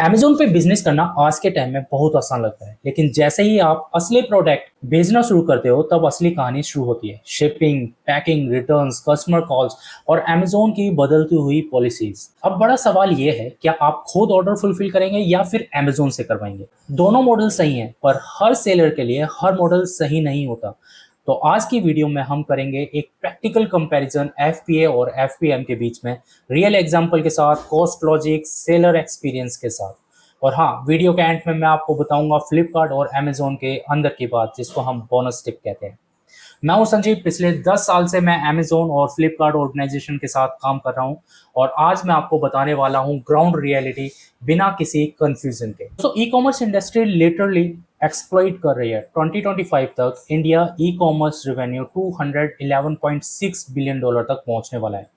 Amazon पे business करना आज के टाइम में बहुत आसान लगता है, लेकिन जैसे ही आप असली प्रोडक्ट भेजना शुरू करते हो, तब असली कहानी शुरू होती है। Shipping, packing, returns, customer calls और अमेज़न की बदलती हुई पॉलिसीज़। अब बड़ा सवाल ये है, क्या आप खुद ऑर्डर फुलफिल करेंगे या फिर अमेज़न से करवाएंगे? दोनों मॉडल सही हैं, पर हर सेलर के लिए हर मॉडल सही नहीं होता। तो आज की वीडियो में हम करेंगे एक प्रैक्टिकल कंपैरिजन एफपीए और एफपीएम के बीच में, रियल एग्जांपल के साथ, कॉस्ट लॉजिक, सेलर एक्सपीरियंस के साथ। और हाँ, वीडियो के एंड में मैं आपको बताऊंगा फ्लिपकार्ट और अमेज़न के अंदर की बात, जिसको हम बोनस टिप कहते हैं। मैं हूं संजीव। पिछले 10 साल से मैं अमेज़न और फ्लिपकार्ट ऑर्गेनाइजेशन के साथ काम कर रहा हूं, और आज मैं आपको बताने वाला हूं ग्राउंड रियलिटी, बिना किसी कंफ्यूजन के। तो e commerce industry literally exploit कर रही है। 2025 तक India e commerce revenue $211.6 billion तक पहुंचने वाला है।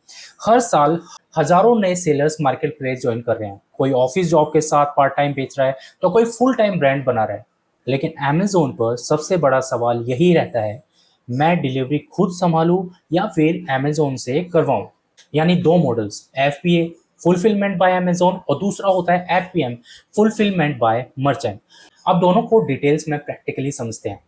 हर साल हजारों नए सेलर्स मार्केट प्लेस ज्वाइन कर रहे हैं। कोई ऑफिस जॉब के साथ पार्ट टाइम बेच रहा है, तो कोई फुल टाइम ब्रांड बना रहा है। लेकिन अमेज़न पर सबसे बड़ा सवाल यही रहता है, मैं डिलीवरी खुद संभालूं या फिर अमेज़न से करवाऊं। यानी दो models, FPA fulfilment bye Amazon और दूसरा होता है एफपीएम फुलफिलमेंट बाय मर्चेंट। अब दोनों को डिटेल्स में प्रैक्टिकली समझते हैं।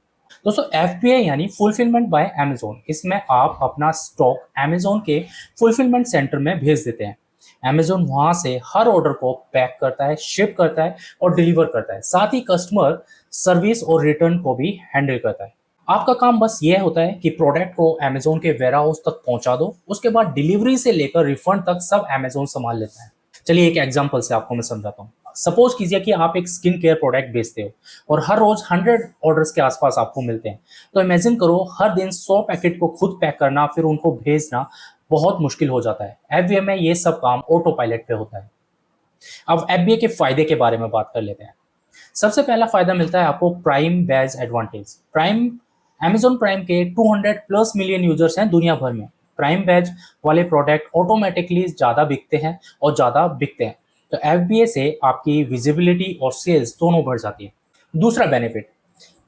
दोस्तों, एफपीए यानी फुलफिलमेंट बाय अमेज़न, इसमें आप अपना स्टॉक अमेज़न के फुलफिलमेंट सेंटर में भेज देते हैं। अमेज़न वहां से हर ऑर्डर को पैक करता है, शिप करता है और डिलीवर करता है। साथ ही कस्टमर सर्विस और रिटर्न को भी हैंडल करता है। आपका काम बस यह होता है कि प्रोडक्ट को अमेज़न के वेयरहाउस तक पहुंचा दो। उसके बाद डिलीवरी से लेकर रिफंड तक सब अमेज़न संभाल लेता है। चलिए एक एग्जांपल से आपको मैं समझाता हूँ। सपोज कीजिए कि आप एक स्किन केयर प्रोडक्ट बेचते हो और हर रोज 100 ऑर्डर्स के आसपास आपको मिलते हैं। तो इमेजिन करो, हर दिन 100 पैकेट को खुद पैक करना, फिर उनको भेजना बहुत मुश्किल हो जाता है। एफबीए में ये सब काम ऑटो पायलट पे होता है। अब एफबीए के फायदे के बारे में बात कर लेते हैं। सबसे पहला फायदा मिलता है आपको prime badge advantage. Prime Amazon prime के 200 प्लस मिलियन यूजर्स हैं दुनिया भर में। प्राइम बैज वाले प्रोडक्ट ऑटोमेटिकली ज़्यादा बिकते हैं और ज़्यादा बिकते हैं। तो एफबीए से आपकी विजिबिलिटी और सेल्स दोनों बढ़ जाती है। दूसरा benefit,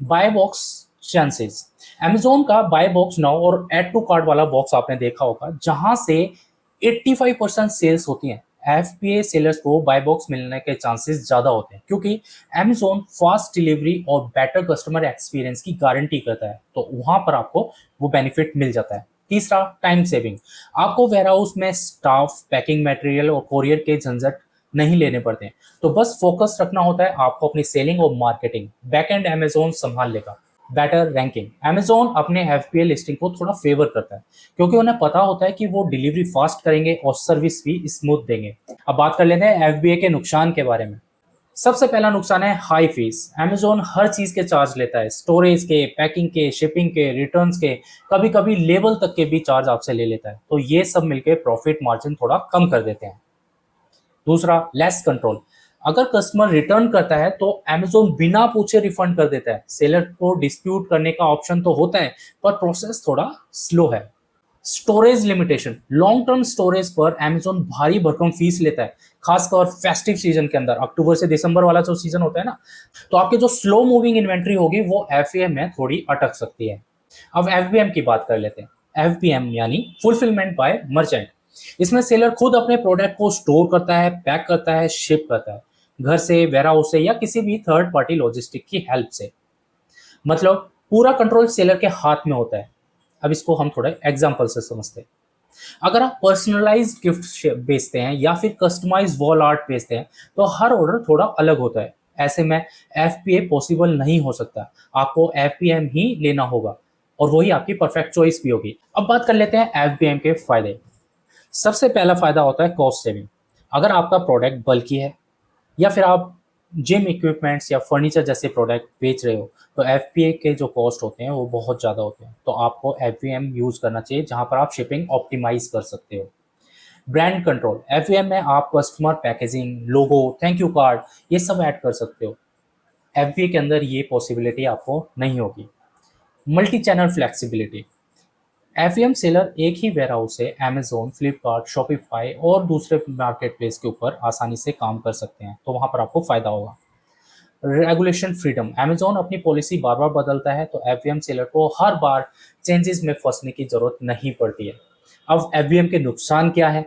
buy box chances. Amazon का बाय बॉक्स नाउ और ऐड टू कार्ट वाला बॉक्स आपने देखा होगा, जहां से 85% सेल्स होती हैं। एफपीए सेलर्स को बाय बॉक्स मिलने के चांसेस ज़्यादा होते हैं, क्योंकि अमेज़न फास्ट डिलीवरी और बेटर कस्टमर एक्सपीरियंस की गारंटी करता है। तो वहां पर आपको वो बेनिफिट मिल जाता है। तीसरा, टाइम सेविंग। आपको वेयरहाउस में स्टाफ, पैकिंग मटेरियल और कोरियर के झंझट नहीं लेने पड़ते हैं। तो बस फोकस रखना होता है आपको अपनी सेलिंग और मार्केटिंग। बैकएंड अमेज़न संभाल लेगा। Better ranking. अमेज़न अपने एफपीए लिस्टिंग को थोड़ा फेवर करता है, क्योंकि उन्हें पता होता है कि वो डिलीवरी फास्ट करेंगे और सर्विस भी स्मूथ देंगे। अब बात कर लेते हैं एफबीए के नुकसान के बारे में। सबसे पहला नुकसान है हाई फीस। अमेज़न हर चीज के चार्ज लेता है, स्टोरेज के, पैकिंग के, शिपिंग के, रिटर्न्स के, कभी कभी लेबल तक के भी चार्ज आपसे ले लेता है। तो ये सब मिलकर प्रॉफिट मार्जिन थोड़ा कम कर देते हैं। दूसरा, लेस कंट्रोल। अगर कस्टमर रिटर्न करता है तो अमेज़न बिना पूछे रिफंड कर देता है। सेलर को डिस्प्यूट करने का ऑप्शन तो होता है, पर प्रोसेस थोड़ा स्लो है। Storage limitation. Long term storage पर अमेज़न भारी भरकम फीस लेता है, खासकर फेस्टिव सीजन के अंदर, अक्टूबर से दिसंबर वाला जो सीजन होता है ना। तो आपकी जो स्लो मूविंग इन्वेंट्री होगी वो एफएम में थोड़ी अटक सकती है। अब एफबीएम की बात कर लेते हैं। एफबीएम यानी फुलफिलमेंट बाय मर्चेंट। इसमें सेलर खुद अपने प्रोडक्ट को स्टोर करता है, पैक करता है, शिप करता है, घर से, वेयरहाउस से या किसी भी थर्ड पार्टी लॉजिस्टिक की हेल्प से। मतलब पूरा कंट्रोल सेलर के हाथ में होता है। अब इसको हम थोड़े एग्जांपल से समझते हैं। अगर आप पर्सनलाइज्ड गिफ्ट बेचते हैं या फिर कस्टमाइज वॉल आर्ट बेचते हैं, तो हर ऑर्डर थोड़ा अलग होता है। ऐसे में एफपीए पॉसिबल नहीं हो सकता। आपको एफपीएम ही लेना होगा, और वही आपकी परफेक्ट चॉइस भी होगी। अब बात कर लेते हैं एफबीएम के फायदे। सबसे पहला फायदा होता है कॉस्ट सेविंग। अगर आपका प्रोडक्ट बल्कि है या फिर आप जिम इक्विपमेंट्स या फर्नीचर जैसे प्रोडक्ट बेच रहे हो, तो एफपीए के जो कॉस्ट होते हैं वो बहुत ज़्यादा होते हैं। तो आपको एफवीएम यूज़ करना चाहिए, जहां पर आप शिपिंग ऑप्टिमाइज कर सकते हो। Brand control. एफवीएम में आप customer packaging, logo, thank you card, ये सब ऐड कर सकते हो। एफबीए के अंदर ये पॉसिबिलिटी आपको नहीं होगी। Multi channel flexibility. FM seller एक ही वेयरहाउस से अमेज़न, फ्लिपकार्ट, शॉपिफाई और दूसरे मार्केट प्लेस के ऊपर आसानी से काम कर सकते हैं। तो वहां पर आपको फायदा होगा। Regulation freedom. अमेज़न अपनी पॉलिसी बार बार बदलता है, तो एफएम सेलर को हर बार चेंजेस में फंसने की जरूरत नहीं पड़ती है। अब एफएम के नुकसान क्या है?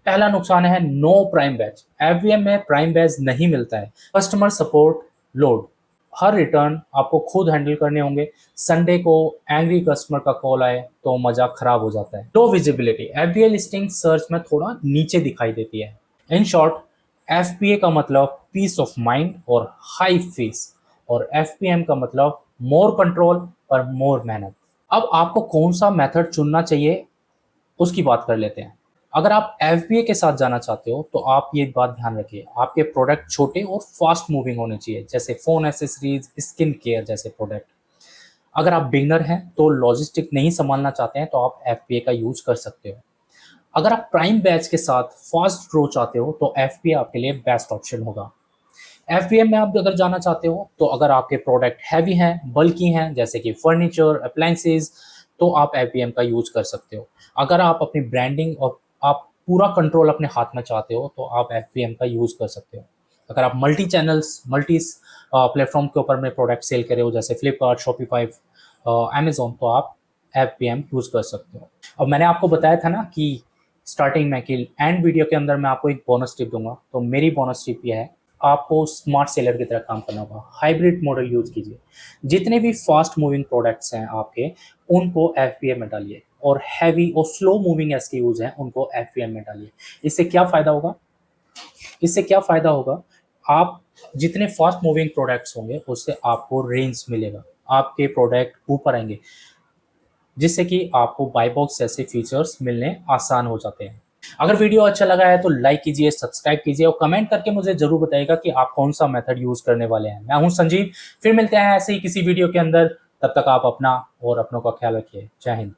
पहला नुकसान है नो प्राइम बैच। एफबीएम में प्राइम बैच नहीं मिलता है। कस्टमर सपोर्ट लोड, हर रिटर्न आपको खुद हैंडल करने होंगे। संडे को एंग्री कस्टमर का कॉल आए तो मजाक खराब हो जाता है। लो विजिबिलिटी, एफबीए लिस्टिंग सर्च में थोड़ा नीचे दिखाई देती है। इन शॉर्ट, एफपीए का मतलब पीस ऑफ माइंड और हाई फीस, और एफपीएम का मतलब मोर कंट्रोल पर मोर मेहनत। अब आपको कौन सा मेथड चुनना चाहिए उसकी बात कर लेते हैं। अगर आप एफबीए के साथ जाना चाहते हो तो आप ये बात ध्यान रखिए, आपके प्रोडक्ट छोटे और फास्ट मूविंग होने चाहिए, जैसे फ़ोन एसेसरीज, स्किन केयर जैसे प्रोडक्ट। अगर आप बिगनर हैं तो लॉजिस्टिक नहीं संभालना चाहते हैं तो आप एफबीए का यूज़ कर सकते हो। अगर आप प्राइम बैच के साथ फास्ट ग्रो चाहते हो तो एफबीए आपके लिए बेस्ट ऑप्शन होगा। एफबीएम में आप अगर जाना चाहते हो तो अगर आपके प्रोडक्ट हैवी हैं, बल्की हैं, जैसे कि फर्नीचर, अप्लायंसेज, तो आप एफबीएम का यूज़ कर सकते हो। अगर आप अपनी ब्रांडिंग और आप पूरा कंट्रोल अपने हाथ में चाहते हो तो आप एफबीएम का यूज़ कर सकते हो। अगर आप मल्टी चैनल्स, मल्टी प्लेटफॉर्म के ऊपर में प्रोडक्ट सेल कर रहे हो, जैसे फ्लिपकार्ट, शॉपिफाई, अमेजोन, तो आप एफबीएम यूज़ कर सकते हो। अब मैंने आपको बताया था ना कि स्टार्टिंग में कि एंड वीडियो के अंदर मैं आपको एक बोनस टिप दूंगा, तो मेरी बोनस टिप ये है, आपको स्मार्ट सेलर की तरह काम करना होगा। हाइब्रिड मॉडल यूज़ कीजिए। जितने भी फास्ट मूविंग प्रोडक्ट्स हैं आपके, उनको एफबीएम में डालिए, और हैवी और स्लो मूविंग एसकेयूज हैं उनको एफबीएम में डालिए। इससे क्या फ़ायदा होगा? इससे क्या फ़ायदा होगा? आप जितने फास्ट मूविंग प्रोडक्ट्स होंगे उससे आपको रेंज मिलेगा, आपके प्रोडक्ट ऊपर आएंगे, जिससे कि आपको बाय बॉक्स जैसे फीचर्स मिलने आसान हो जाते हैं। अगर वीडियो अच्छा लगा है तो लाइक कीजिए, सब्सक्राइब कीजिए और कमेंट करके मुझे ज़रूर बताइएगा कि आप कौन सा मेथड यूज़ करने वाले हैं। मैं हूं संजीव, फिर मिलते हैं ऐसे ही किसी वीडियो के अंदर। तब तक आप अपना और अपनों का ख्याल रखिए। जय हिंद।